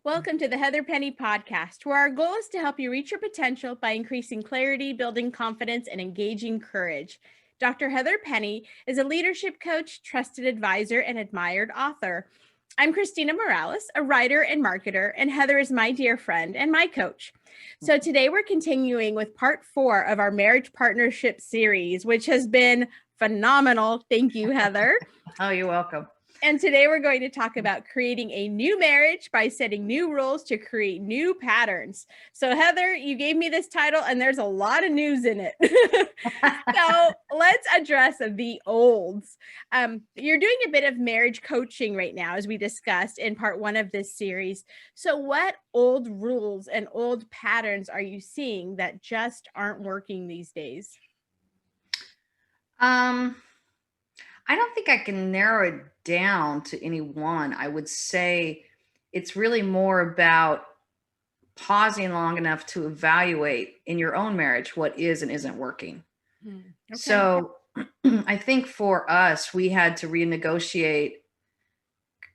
Welcome to the Heather Penny podcast, where our goal is to help you reach your potential by increasing clarity, building confidence, and engaging courage. Dr. Heather Penny is a leadership coach, trusted advisor, and admired author. I'm Christina Morales, a writer and marketer, and Heather is my dear friend and my coach. So today we're continuing with part 4 of our marriage partnership series, which has been phenomenal. Thank you, Heather. Oh, you're welcome. And today we're going to talk about creating a new marriage by setting new rules to create new patterns. So Heather, you gave me this title and there's a lot of news in it. So let's address the olds. You're doing a bit of marriage coaching right now, as we discussed in part 1 of this series. So what old rules and old patterns are you seeing that just aren't working these days? I don't think I can narrow it down to any one. I would say it's really more about pausing long enough to evaluate in your own marriage what is and isn't working. Okay. So I think for us, we had to renegotiate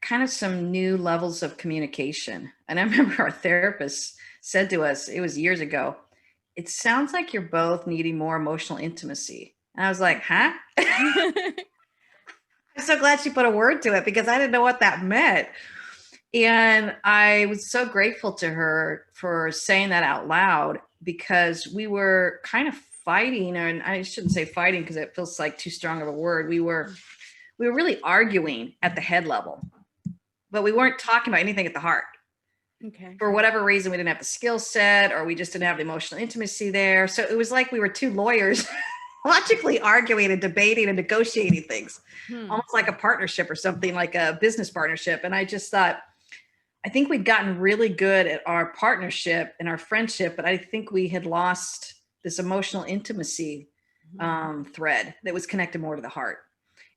kind of some new levels of communication. And I remember our therapist said to us, it was years ago, it sounds like you're both needing more emotional intimacy. And I was like, huh? I'm so glad she put a word to it because I didn't know what that meant. And I was so grateful to her for saying that out loud because we were kind of fighting, and I shouldn't say fighting because it feels like too strong of a word. We were really arguing at the head level, but we weren't talking about anything at the heart. Okay. For whatever reason, we didn't have the skill set, or we just didn't have the emotional intimacy there. So it was like we were two lawyers logically arguing and debating and negotiating things, almost like a partnership or something, like a business partnership. And I just thought, I think we'd gotten really good at our partnership and our friendship, but I think we had lost this emotional intimacy thread that was connected more to the heart.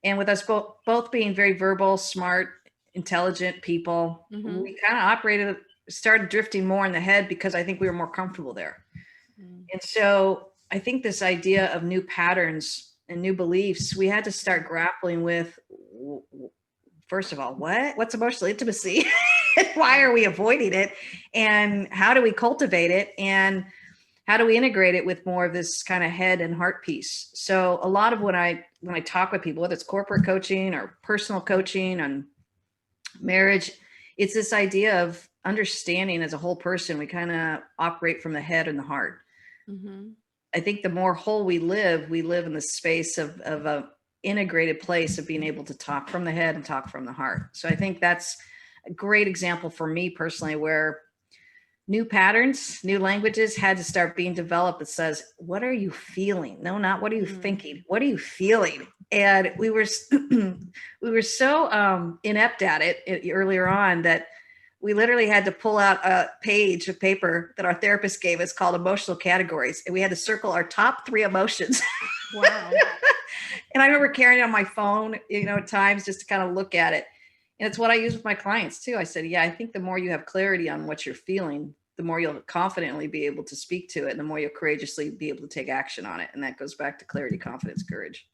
And with us both being very verbal, smart, intelligent people, we kind of started drifting more in the head because I think we were more comfortable there. And so I think this idea of new patterns and new beliefs, we had to start grappling with, first of all, what's emotional intimacy? Why are we avoiding it? And how do we cultivate it? And how do we integrate it with more of this kind of head and heart piece? So a lot of when I talk with people, whether it's corporate coaching or personal coaching on marriage, it's this idea of understanding as a whole person, we kind of operate from the head and the heart. I think the more whole we live in the space of a integrated place of being able to talk from the head and talk from the heart. So I think that's a great example for me personally, where new patterns, new languages had to start being developed that says, what are you feeling? No, not what are you thinking? What are you feeling? And we were so inept at it earlier on that we literally had to pull out a page of paper that our therapist gave us called emotional categories. And we had to circle our top 3 emotions. Wow. And I remember carrying it on my phone, at times just to kind of look at it. And it's what I use with my clients too. I said, yeah, I think the more you have clarity on what you're feeling, the more you'll confidently be able to speak to it, and the more you'll courageously be able to take action on it. And that goes back to clarity, confidence, courage.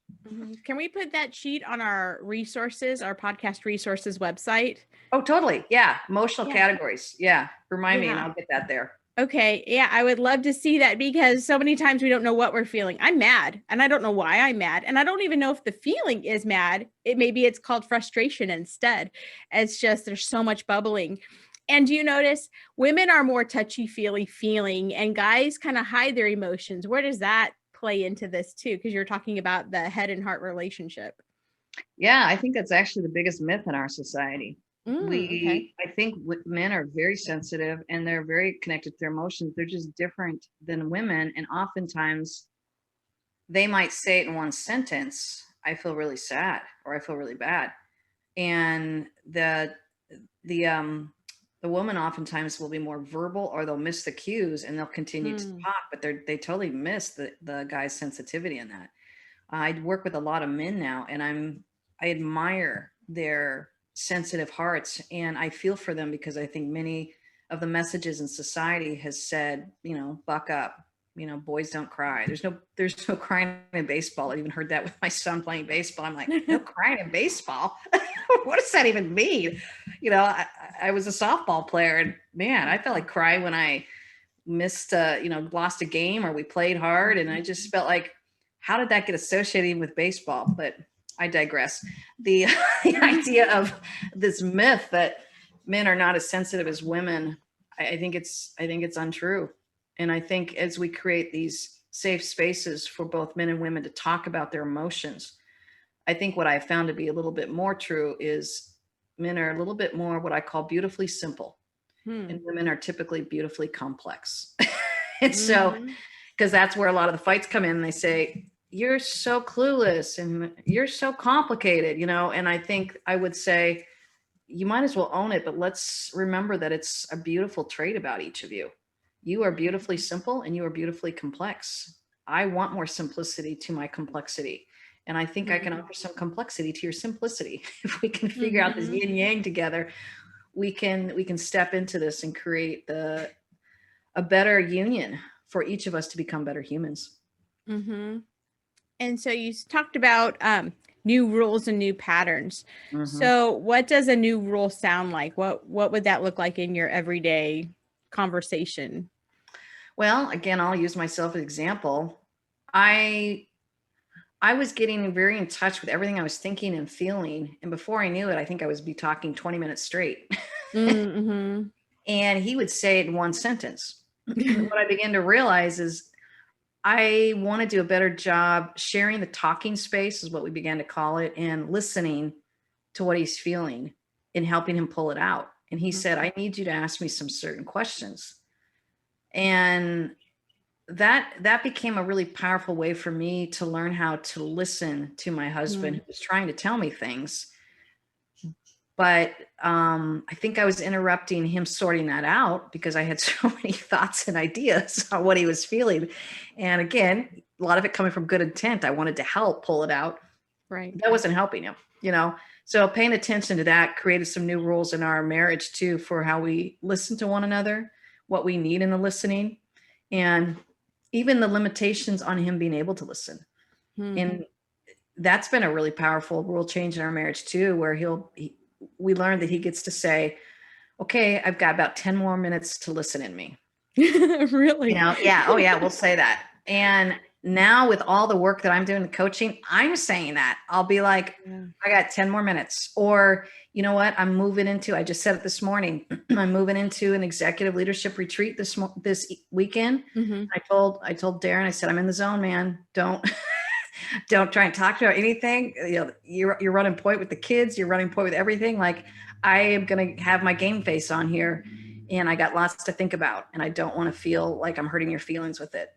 Can we put that sheet on our resources, our podcast resources website? Oh, totally. Yeah. Emotional categories. Yeah. Remind me and I'll get that there. Okay. Yeah. I would love to see that because so many times we don't know what we're feeling. I'm mad and I don't know why I'm mad. And I don't even know if the feeling is mad. Maybe it's called frustration instead. It's just, there's so much bubbling. And do you notice women are more touchy-feely feeling and guys kind of hide their emotions? Where does that play into this too? Because you're talking about the head and heart relationship. Yeah, I think that's actually the biggest myth in our society. Okay. I think men are very sensitive and they're very connected to their emotions. They're just different than women. And oftentimes they might say it in one sentence, I feel really sad, or I feel really bad. And the woman oftentimes will be more verbal, or they'll miss the cues and they'll continue to talk, but they totally miss the guy's sensitivity in that. I work with a lot of men now, and I admire their sensitive hearts, and I feel for them because I think many of the messages in society has said, buck up, boys don't cry. There's no crying in baseball. I even heard that with my son playing baseball. I'm like, no crying in baseball. What does that even mean? I was a softball player, and man, I felt like crying when I missed, lost a game or we played hard. And I just felt like, how did that get associated with baseball? But I digress. The idea of this myth that men are not as sensitive as women, I think it's untrue. And I think as we create these safe spaces for both men and women to talk about their emotions, I think what I've found to be a little bit more true is men are a little bit more what I call beautifully simple, and women are typically beautifully complex. And so, because that's where a lot of the fights come in, and they say, you're so clueless and you're so complicated, and I think I would say, you might as well own it, but let's remember that it's a beautiful trait about each of you. You are beautifully simple and you are beautifully complex. I want more simplicity to my complexity. And I think I can offer some complexity to your simplicity. If we can figure out this yin yang together, we can step into this and create a better union for each of us to become better humans. And so you talked about new rules and new patterns. So what does a new rule sound like? What would that look like in your everyday conversation? Well, again, I'll use myself as an example. I was getting very in touch with everything I was thinking and feeling. And before I knew it, I think I was be talking 20 minutes straight. And he would say it in one sentence. What I began to realize is I want to do a better job sharing the talking space, is what we began to call it, and listening to what he's feeling and helping him pull it out. And he said, I need you to ask me some certain questions. And that became a really powerful way for me to learn how to listen to my husband, who was trying to tell me things. But I think I was interrupting him sorting that out because I had so many thoughts and ideas on what he was feeling. And again, a lot of it coming from good intent. I wanted to help pull it out. Right. That wasn't helping him, So paying attention to that created some new rules in our marriage too, for how we listen to one another, what we need in the listening, and even the limitations on him being able to listen. And that's been a really powerful rule change in our marriage too, where we learned that he gets to say, okay, I've got about 10 more minutes to listen in me. Really? Yeah. Oh yeah. We'll say that. And now with all the work that I'm doing, the coaching, I'm saying that I'll be like, I got 10 more minutes, or you know what? I just said it this morning, I'm moving into an executive leadership retreat this weekend. I told Darren, I said, I'm in the zone, man. Don't try and talk about anything. You're running point with the kids. You're running point with everything. Like, I am going to have my game face on here, and I got lots to think about, and I don't want to feel like I'm hurting your feelings with it.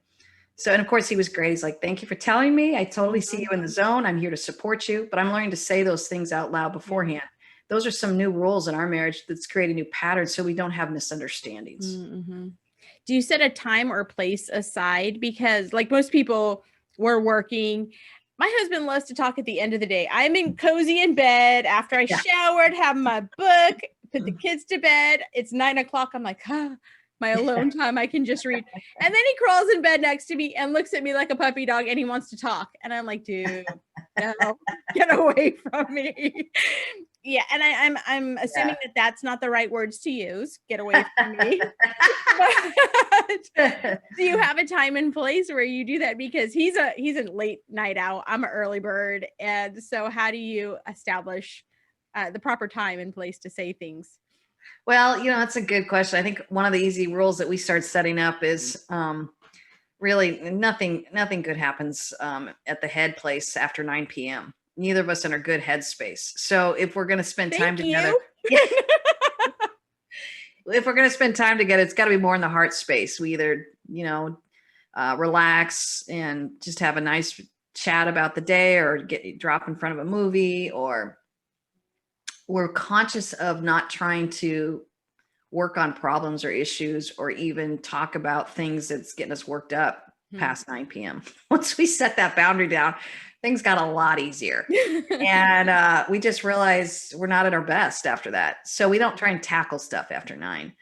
So, and of course he was great. He's like, thank you for telling me. I totally see you in the zone. I'm here to support you, but I'm learning to say those things out loud beforehand. Those are some new rules in our marriage that's creating new patterns, so we don't have misunderstandings. Do you set a time or place aside? Because like most people, we're working. My husband loves to talk at the end of the day. I'm in cozy in bed after I showered, have my book, put the kids to bed. It's 9 o'clock. I'm like, my alone time, I can just read. And then he crawls in bed next to me and looks at me like a puppy dog, and he wants to talk. And I'm like, dude, no, get away from me. Yeah. And I'm assuming that that's not the right words to use. Get away from me. But do you have a time and place where you do that? Because he's a late night owl. I'm an early bird. And so how do you establish the proper time and place to say things? Well, that's a good question. I think one of the easy rules that we start setting up is really nothing good happens at the head place after 9 p.m. Neither of us in a good headspace. So if we're going to spend time together, if we're going to spend time together, it's got to be more in the heart space. We either, relax and just have a nice chat about the day, or drop in front of a movie, or we're conscious of not trying to work on problems or issues, or even talk about things that's getting us worked up past 9 p.m. Once we set that boundary down, things got a lot easier. And we just realized we're not at our best after that. So we don't try and tackle stuff after 9.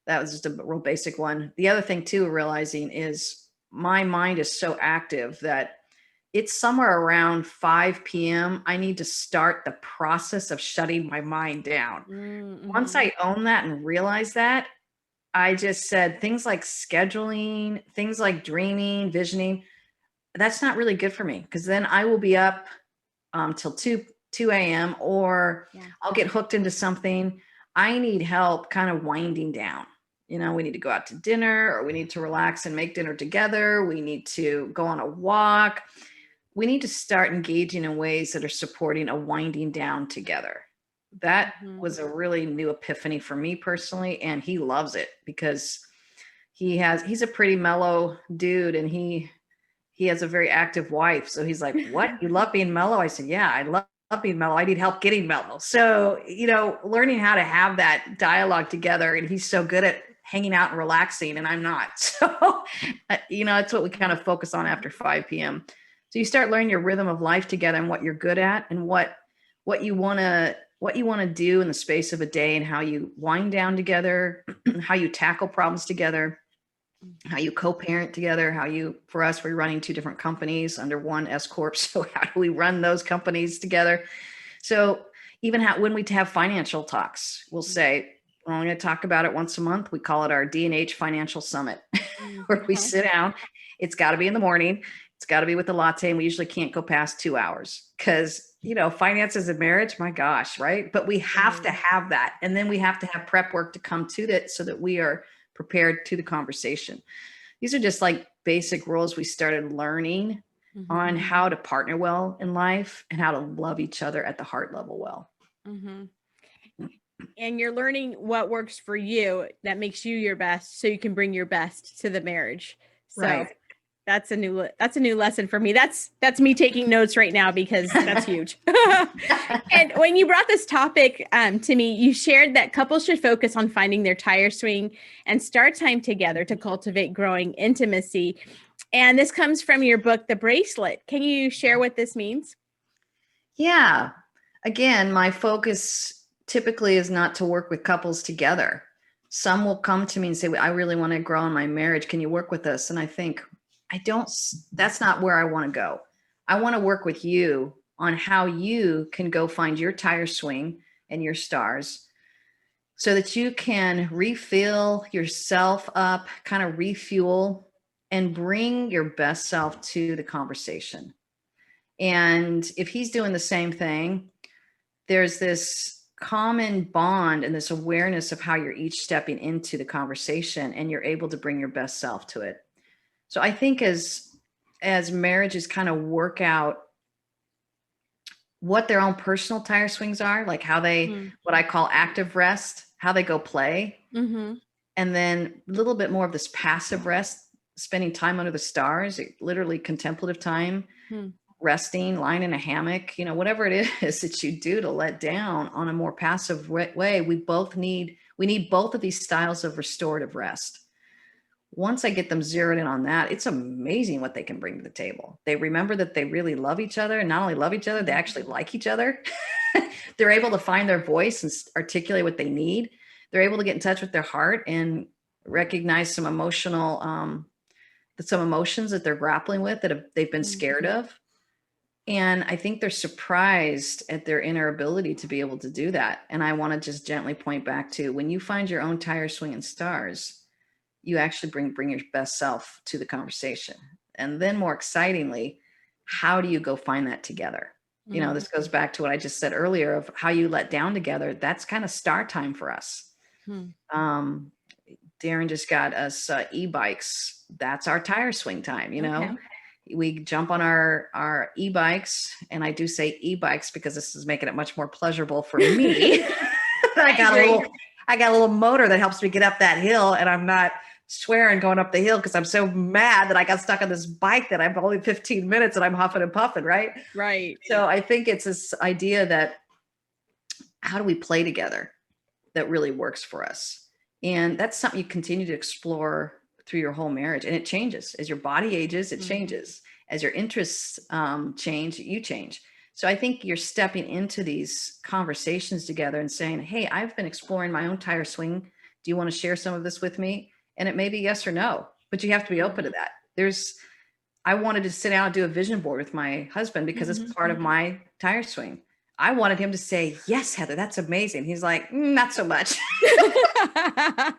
That was just a real basic one. The other thing too, realizing is my mind is so active that it's somewhere around 5 p.m. I need to start the process of shutting my mind down. Once I own that and realize that, I just said things like scheduling, things like dreaming, visioning, that's not really good for me, because then I will be up till 2 a.m. or I'll get hooked into something. I need help kind of winding down. We need to go out to dinner, or we need to relax and make dinner together. We need to go on a walk. We need to start engaging in ways that are supporting a winding down together. That was a really new epiphany for me personally. And he loves it because he's a pretty mellow dude, and he has a very active wife. So he's like, what? You love being mellow? I said, yeah, I love being mellow. I need help getting mellow. So, learning how to have that dialogue together, and he's so good at hanging out and relaxing, and I'm not. So, that's what we kind of focus on after 5 p.m. So you start learning your rhythm of life together and what you're good at, and what you want to do in the space of a day, and how you wind down together, how you tackle problems together, how you co-parent together, for us, we're running 2 different companies under one S Corp. So how do we run those companies together? So even when we have financial talks, we'll say, we're only going to talk about it once a month. We call it our D&H Financial Summit, where we sit down. It's got to be in the morning. It's got to be with a latte. And we usually can't go past 2 hours because, finances and marriage, my gosh, right? But we have to have that. And then we have to have prep work to come to that so that we are prepared to the conversation. These are just like basic rules we started learning on how to partner well in life and how to love each other at the heart level well. And you're learning what works for you that makes you your best, so you can bring your best to the marriage. So right. That's a new lesson for me. That's me taking notes right now, because that's huge. And when you brought this topic to me, you shared that couples should focus on finding their tire swing and start time together to cultivate growing intimacy. And this comes from your book, The Bracelet. Can you share what this means? Yeah. Again, my focus typically is not to work with couples together. Some will come to me and say, I really want to grow in my marriage. Can you work with us? And I think, that's not where I want to go. I want to work with you on how you can go find your tire swing and your stars, so that you can refill yourself up, kind of refuel, and bring your best self to the conversation. And if he's doing the same thing, there's this common bond and this awareness of how you're each stepping into the conversation, and you're able to bring your best self to it. So I think as marriages kind of work out what their own personal tire swings are, like how they, what I call active rest, how they go play, and then a little bit more of this passive rest, spending time under the stars, literally contemplative time, resting, lying in a hammock, whatever it is that you do to let down on a more passive way. We need both of these styles of restorative rest. Once I get them zeroed in on that, it's amazing what they can bring to the table. They remember that they really love each other, and not only love each other, they actually like each other. They're able to find their voice and articulate what they need. They're able to get in touch with their heart and recognize some emotions that they're grappling with, that they've been scared of. And I think they're surprised at their inner ability to be able to do that. And I want to just gently point back to, when you find your own tire swing and stars, you actually bring your best self to the conversation. And then more excitingly, how do you go find that together? This goes back to what I just said earlier of how you let down together. That's kind of star time for us. Darren just got us e-bikes. That's our tire swing time. Okay. We jump on our e-bikes, and I do say e-bikes because this is making it much more pleasurable for me. I got a little motor that helps me get up that hill, and I'm not swearing going up the hill because I'm so mad that I got stuck on this bike that I'm only 15 minutes and I'm huffing and puffing, right? Right. So I think it's this idea that, how do we play together that really works for us? And that's something you continue to explore through your whole marriage. And it changes. As your body ages, it changes. As your interests change, you change. So I think you're stepping into these conversations together and saying, hey, I've been exploring my own tire swing. Do you want to share some of this with me? And it may be yes or no, but you have to be open to that. I wanted to sit down and do a vision board with my husband because it's part of my tire swing. I wanted him to say, yes, Heather, that's amazing. He's like, not so much. I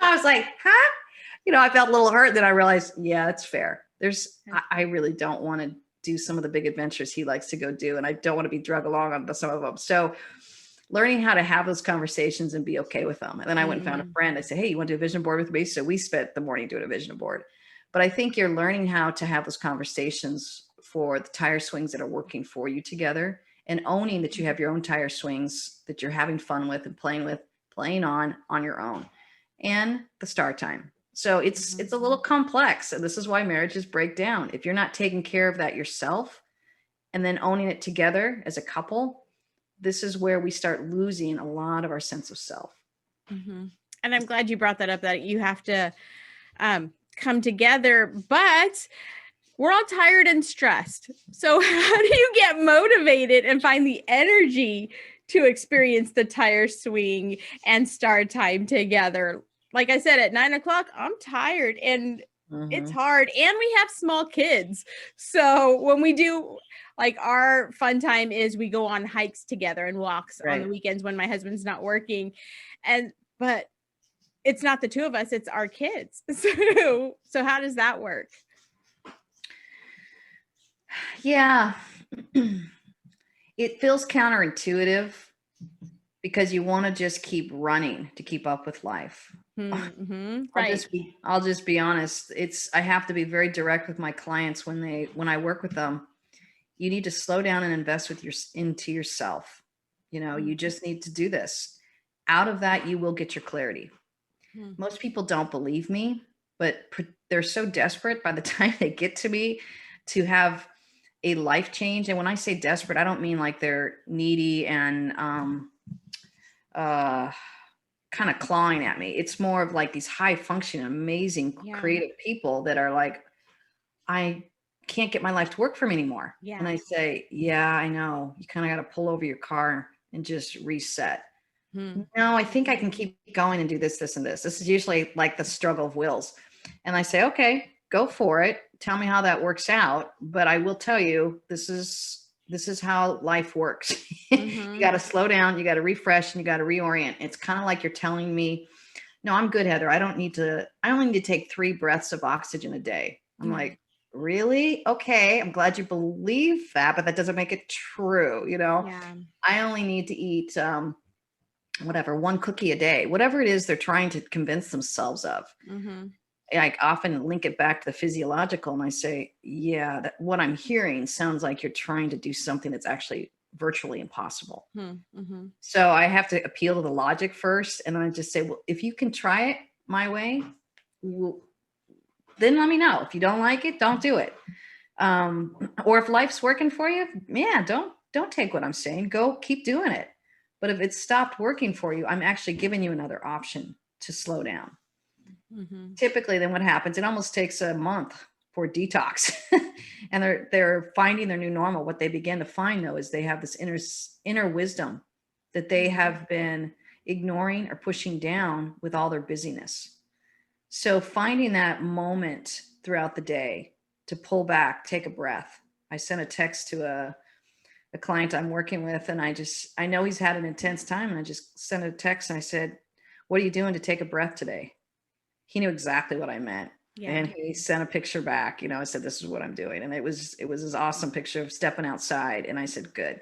was like, huh? I felt a little hurt. Then I realized, yeah, that's fair. I really don't want to do some of the big adventures he likes to go do. And I don't want to be drug along on some of them. So learning how to have those conversations and be okay with them. And then I went and found a friend. I said, hey, you want to do a vision board with me? So we spent the morning doing a vision board. But I think you're learning how to have those conversations for the tire swings that are working for you together, and owning that you have your own tire swings that you're having fun with and playing on your own, and the start time. So it's a little complex. And this is why marriages break down. If you're not taking care of that yourself and then owning it together as a couple, this is where we start losing a lot of our sense of self. And I'm glad you brought that up, that you have to come together, but we're all tired and stressed. So how do you get motivated and find the energy to experience the tire swing and start time together? Like I said, at 9 o'clock, I'm tired and it's hard. And we have small kids. So when we do, like, our fun time is we go on hikes together and walks on the weekends when my husband's not working. But it's not the two of us, it's our kids. So how does that work? Yeah. It feels counterintuitive because you want to just keep running to keep up with life. Right. I'll just be honest. I have to be very direct with my clients when I work with them. You need to slow down and invest into yourself. You just need to do this. Out of that, you will get your clarity. Most people don't believe me, but they're so desperate by the time they get to me to have a life change. And when I say desperate, I don't mean like they're needy and kind of clawing at me. It's more of like these high functioning, amazing, creative people that are like, I can't get my life to work for me anymore. Yeah. And I say, yeah, I know. You kind of got to pull over your car and just reset. No, I think I can keep going and do this, this, and this. This is usually like the struggle of wills. And I say, okay, go for it. Tell me how that works out. But I will tell you, this is how life works. You got to slow down, you got to refresh, and you got to reorient. It's kind of like you're telling me, no, I'm good, Heather. I only need to take 3 breaths of oxygen a day. I'm like, really? Okay. I'm glad you believe that, but that doesn't make it true. I only need to eat, 1 cookie a day, whatever it is they're trying to convince themselves of. I often link it back to the physiological, and I say, yeah, what I'm hearing sounds like you're trying to do something that's actually virtually impossible. So I have to appeal to the logic first. And then I just say, well, if you can try it my way, then let me know. If you don't like it, don't do it. Or if life's working for you, don't take what I'm saying, go keep doing it. But if it's stopped working for you, I'm actually giving you another option to slow down. Typically, then what happens? It almost takes a month for detox, and they're finding their new normal. What they begin to find, though, is they have this inner wisdom that they have been ignoring or pushing down with all their busyness. So finding that moment throughout the day to pull back, take a breath. I sent a text to a client I'm working with, and I know he's had an intense time, and I just sent a text and I said, what are you doing to take a breath today? He knew exactly what I meant. Yeah. And he sent a picture back, I said, this is what I'm doing. And it was this awesome picture of stepping outside. And I said, good.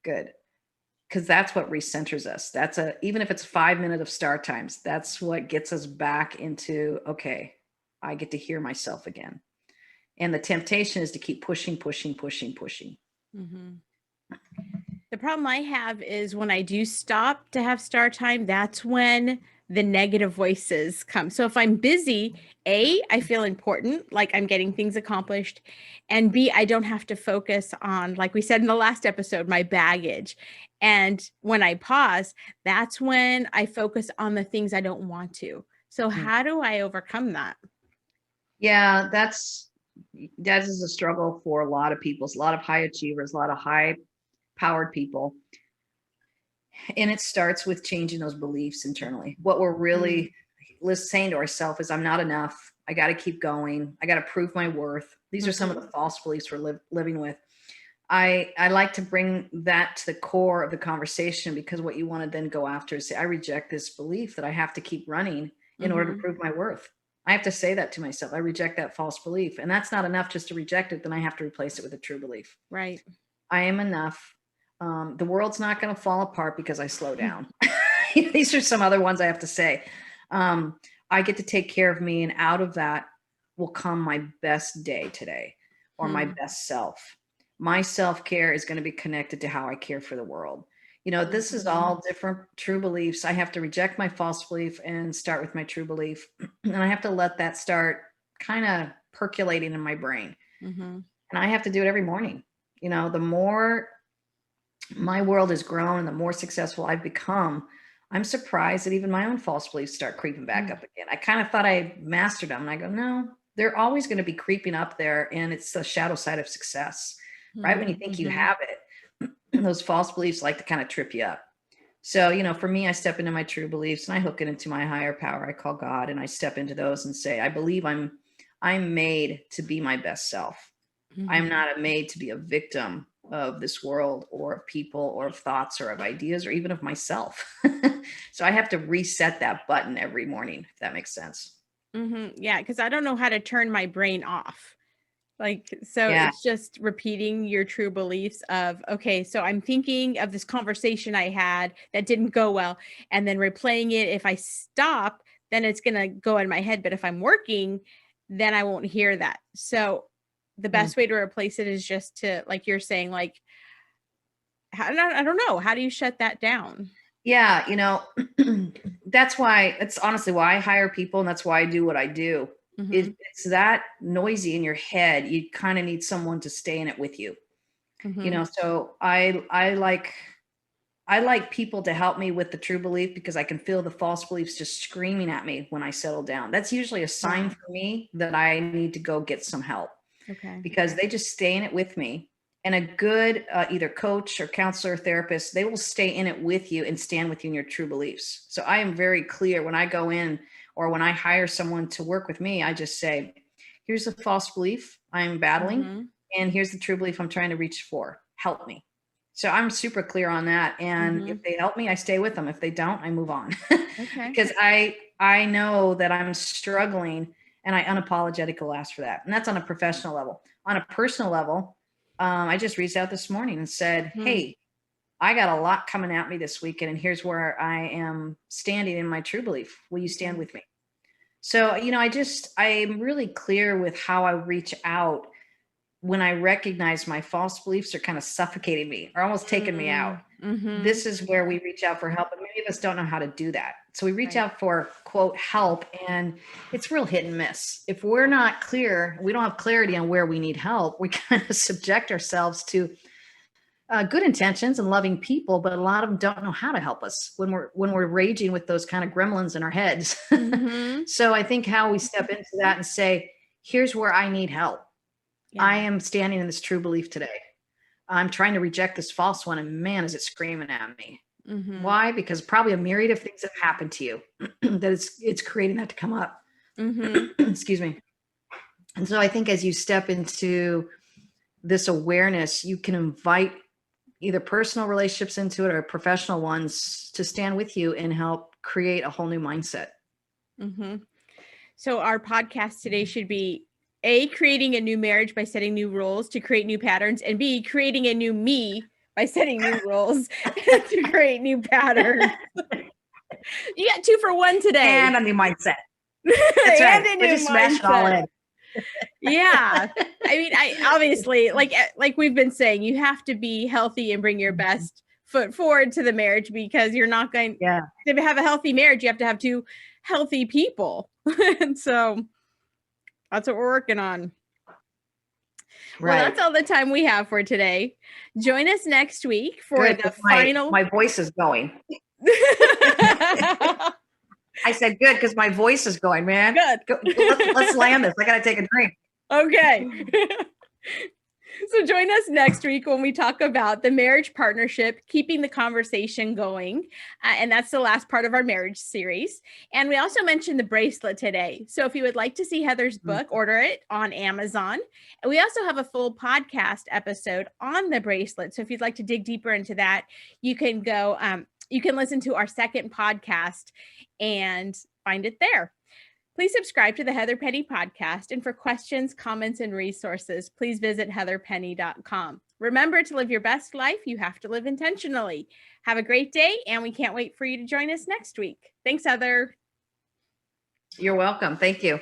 Because that's what recenters us. Even if it's 5 minutes of start times, that's what gets us back into, okay, I get to hear myself again. And the temptation is to keep pushing. The problem I have is when I do stop to have start time, that's when the negative voices come. So if I'm busy, A, I feel important, like I'm getting things accomplished. And B, I don't have to focus on, like we said in the last episode, my baggage. And when I pause, that's when I focus on the things I don't want to. So how do I overcome that? Yeah, that is a struggle for a lot of people. It's a lot of high achievers, a lot of high powered people. And it starts with changing those beliefs internally. What we're really saying to ourselves is, I'm not enough. I got to keep going. I got to prove my worth. These are some of the false beliefs we're living with. I like to bring that to the core of the conversation, because what you want to then go after is say, I reject this belief that I have to keep running in order to prove my worth. I have to say that to myself. I reject that false belief. And that's not enough just to reject it. Then I have to replace it with a true belief. Right. I am enough. The world's not going to fall apart because I slow down. These are some other ones I have to say. I get to take care of me, and out of that will come my best day today, or my best self. My self-care is going to be connected to how I care for the world. This is all different true beliefs. I have to reject my false belief and start with my true belief. And I have to let that start kind of percolating in my brain. And I have to do it every morning. The more my world has grown and the more successful I've become, I'm surprised that even my own false beliefs start creeping back up again. I kind of thought I mastered them. And I go, no, they're always going to be creeping up there. And it's the shadow side of success, right? When you think you have it, those false beliefs like to kind of trip you up. So, for me, I step into my true beliefs and I hook it into my higher power I call God. And I step into those and say, I believe I'm made to be my best self. I'm not made to be a victim of this world or of people or of thoughts or of ideas or even of myself. So I have to reset that button every morning, if that makes sense. Yeah, because I don't know how to turn my brain off. It's just repeating your true beliefs of, okay, so I'm thinking of this conversation I had that didn't go well, and then replaying it. If I stop, then it's going to go in my head. But if I'm working, then I won't hear that. So the best way to replace it is just to, like you're saying, I don't know. How do you shut that down? Yeah. That's honestly why I hire people. And that's why I do what I do. It's that noisy in your head. You kind of need someone to stay in it with you. So I like people to help me with the true belief, because I can feel the false beliefs just screaming at me when I settle down. That's usually a sign for me that I need to go get some help. Okay. Because they just stay in it with me. And a good either coach or counselor or therapist, they will stay in it with you and stand with you in your true beliefs. So I am very clear when I go in, or when I hire someone to work with me, I just say, here's the false belief I'm battling, and here's the true belief I'm trying to reach for. Help me. So I'm super clear on that. And if they help me, I stay with them. If they don't, I move on. Okay. Because I know that I'm struggling, and I unapologetically ask for that. And that's on a professional level. On a personal level, I just reached out this morning and said, hey, I got a lot coming at me this weekend, and here's where I am standing in my true belief. Will you stand with me? So, I'm really clear with how I reach out when I recognize my false beliefs are kind of suffocating me or almost taking me out. This is where we reach out for help. And many of us don't know how to do that. So we reach out for, quote, help, and it's real hit and miss. If we're not clear, we don't have clarity on where we need help, we kind of subject ourselves to good intentions and loving people, but a lot of them don't know how to help us when we're raging with those kind of gremlins in our heads. So I think how we step into that and say, here's where I need help. I am standing in this true belief today. I'm trying to reject this false one, and man, is it screaming at me. Why? Because probably a myriad of things have happened to you that it's creating that to come up. Excuse me. And so I think as you step into this awareness, you can invite either personal relationships into it or professional ones to stand with you and help create a whole new mindset. So our podcast today should be A, creating a new marriage by setting new rules to create new patterns, and B, creating a new me by setting new rules to create new patterns. You got 2 for 1 today. And a new mindset. That's right. And a new just smash it all in. Yeah. I mean, I obviously, like we've been saying, you have to be healthy and bring your best foot forward to the marriage, because you're not going to have a healthy marriage. You have to have 2 healthy people. And so that's what we're working on. Well, that's all the time we have for today. Join us next week for the final. My voice is going. I said good because my voice is going, man. Good. Let's land this. I got to take a drink. Okay. So join us next week when we talk about the marriage partnership, keeping the conversation going. And that's the last part of our marriage series. And we also mentioned the bracelet today. So if you would like to see Heather's book, order it on Amazon. And we also have a full podcast episode on the bracelet. So if you'd like to dig deeper into that, you can go, you can listen to our second podcast and find it there. Please subscribe to the Heather Penny podcast. And for questions, comments, and resources, please visit heatherpenny.com. Remember, to live your best life, you have to live intentionally. Have a great day, and we can't wait for you to join us next week. Thanks, Heather. You're welcome. Thank you.